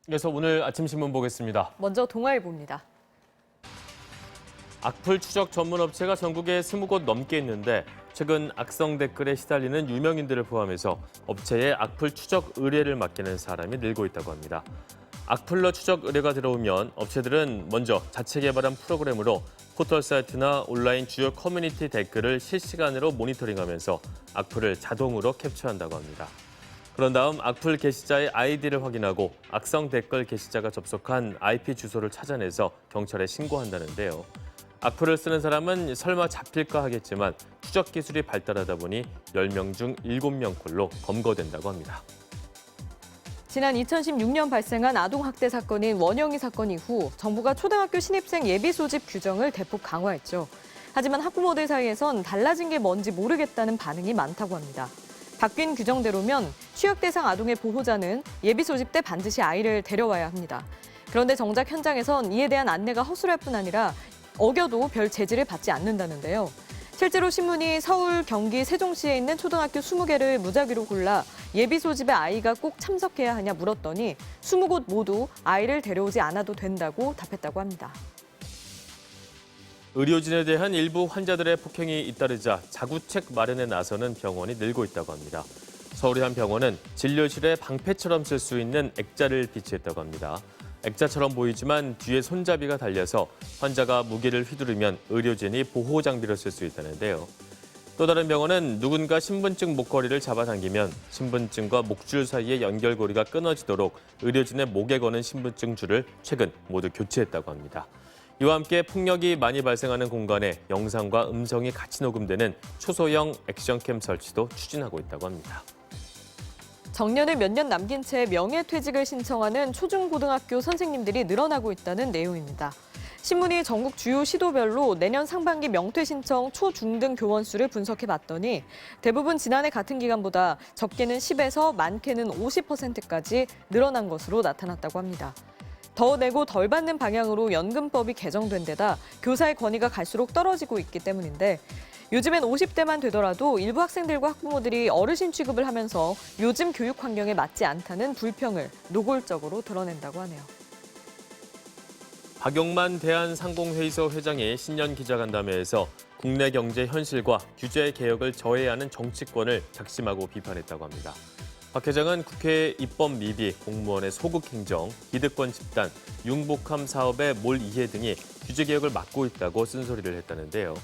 그래서 오늘 아침 신문 보겠습니다. 먼저 동아일보입니다. 악플 추적 전문 업체가 전국에 20곳 넘게 있는데 최근 악성 댓글에 시달리는 유명인들을 포함해서 업체에 악플 추적 의뢰를 맡기는 사람이 늘고 있다고 합니다. 악플러 추적 의뢰가 들어오면 업체들은 먼저 자체 개발한 프로그램으로 포털 사이트나 온라인 주요 커뮤니티 댓글을 실시간으로 모니터링하면서 악플을 자동으로 캡처한다고 합니다. 그런 다음 악플 게시자의 아이디를 확인하고 악성 댓글 게시자가 접속한 IP 주소를 찾아내서 경찰에 신고한다는데요. 악플을 쓰는 사람은 설마 잡힐까 하겠지만 추적 기술이 발달하다 보니 10명 중 7명 꼴로 검거된다고 합니다. 지난 2016년 발생한 아동학대 사건인 원영희 사건 이후 정부가 초등학교 신입생 예비 소집 규정을 대폭 강화했죠. 하지만 학부모들 사이에선 달라진 게 뭔지 모르겠다는 반응이 많다고 합니다. 바뀐 규정대로면 취약 대상 아동의 보호자는 예비 소집 때 반드시 아이를 데려와야 합니다. 그런데 정작 현장에선 이에 대한 안내가 허술할 뿐 아니라 어겨도 별 제지를 받지 않는다는데요. 실제로 신문이 서울, 경기, 세종시에 있는 초등학교 20개를 무작위로 골라 예비 소집에 아이가 꼭 참석해야 하냐 물었더니 20곳 모두 아이를 데려오지 않아도 된다고 답했다고 합니다. 의료진에 대한 일부 환자들의 폭행이 잇따르자 자구책 마련에 나서는 병원이 늘고 있다고 합니다. 서울의 한 병원은 진료실에 방패처럼 쓸 수 있는 액자를 비치했다고 합니다. 액자처럼 보이지만 뒤에 손잡이가 달려서 환자가 무게를 휘두르면 의료진이 보호 장비로 쓸 수 있다는데요. 또 다른 병원은 누군가 신분증 목걸이를 잡아당기면 신분증과 목줄 사이의 연결고리가 끊어지도록 의료진의 목에 거는 신분증 줄을 최근 모두 교체했다고 합니다. 이와 함께 폭력이 많이 발생하는 공간에 영상과 음성이 같이 녹음되는 초소형 액션캠 설치도 추진하고 있다고 합니다. 정년을 몇 년 남긴 채 명예퇴직을 신청하는 초중고등학교 선생님들이 늘어나고 있다는 내용입니다. 신문이 전국 주요 시도별로 내년 상반기 명퇴 신청 초중등 교원 수를 분석해봤더니 대부분 지난해 같은 기간보다 적게는 10에서 많게는 50%까지 늘어난 것으로 나타났다고 합니다. 더 내고 덜 받는 방향으로 연금법이 개정된 데다 교사의 권위가 갈수록 떨어지고 있기 때문인데 요즘엔 50대만 되더라도 일부 학생들과 학부모들이 어르신 취급을 하면서 요즘 교육 환경에 맞지 않다는 불평을 노골적으로 드러낸다고 하네요. 박용만 대한상공회의소 회장이 신년 기자간담회에서 국내 경제 현실과 규제 개혁을 저해야 하는 정치권을 작심하고 비판했다고 합니다. 박 회장은 국회 입법 미비, 공무원의 소극 행정, 기득권 집단, 융복함 사업의 몰이해 등이 규제 개혁을 막고 있다고 쓴소리를 했다는데요.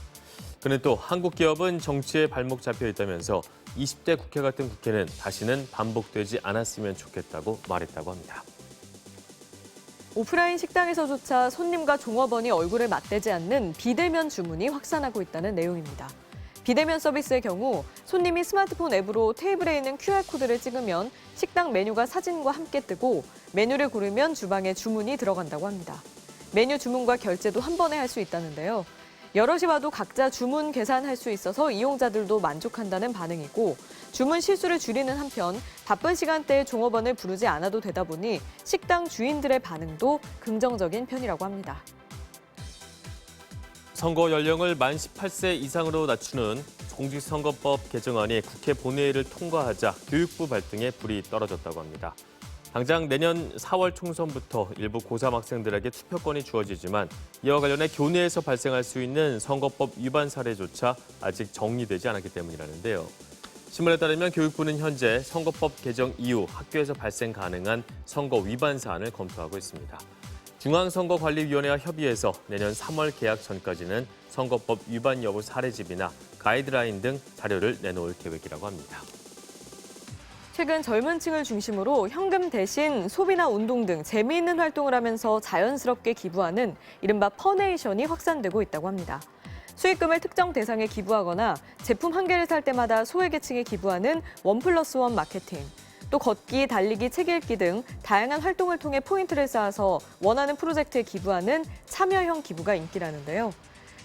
그는 또 한국 기업은 정치에 발목 잡혀 있다면서 20대 국회 같은 국회는 다시는 반복되지 않았으면 좋겠다고 말했다고 합니다. 오프라인 식당에서조차 손님과 종업원이 얼굴을 맞대지 않는 비대면 주문이 확산하고 있다는 내용입니다. 비대면 서비스의 경우 손님이 스마트폰 앱으로 테이블에 있는 QR코드를 찍으면 식당 메뉴가 사진과 함께 뜨고 메뉴를 고르면 주방에 주문이 들어간다고 합니다. 메뉴 주문과 결제도 한 번에 할 수 있다는데요. 여럿이 와도 각자 주문 계산할 수 있어서 이용자들도 만족한다는 반응이고 주문 실수를 줄이는 한편 바쁜 시간대에 종업원을 부르지 않아도 되다 보니 식당 주인들의 반응도 긍정적인 편이라고 합니다. 선거 연령을 만 18세 이상으로 낮추는 공직선거법 개정안이 국회 본회의를 통과하자 교육부 발등에 불이 떨어졌다고 합니다. 당장 내년 4월 총선부터 일부 고3 학생들에게 투표권이 주어지지만 이와 관련해 교내에서 발생할 수 있는 선거법 위반 사례조차 아직 정리되지 않았기 때문이라는데요. 신문에 따르면 교육부는 현재 선거법 개정 이후 학교에서 발생 가능한 선거 위반 사안을 검토하고 있습니다. 중앙선거관리위원회와 협의해서 내년 3월 개학 전까지는 선거법 위반 여부 사례집이나 가이드라인 등 자료를 내놓을 계획이라고 합니다. 최근 젊은 층을 중심으로 현금 대신 소비나 운동 등 재미있는 활동을 하면서 자연스럽게 기부하는 이른바 퍼네이션이 확산되고 있다고 합니다. 수익금을 특정 대상에 기부하거나 제품 한 개를 살 때마다 소외계층에 기부하는 1+1 마케팅, 또 걷기, 달리기, 책 읽기 등 다양한 활동을 통해 포인트를 쌓아서 원하는 프로젝트에 기부하는 참여형 기부가 인기라는데요.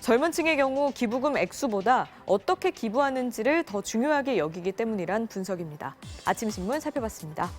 젊은 층의 경우 기부금 액수보다 어떻게 기부하는지를 더 중요하게 여기기 때문이란 분석입니다. 아침 신문 살펴봤습니다.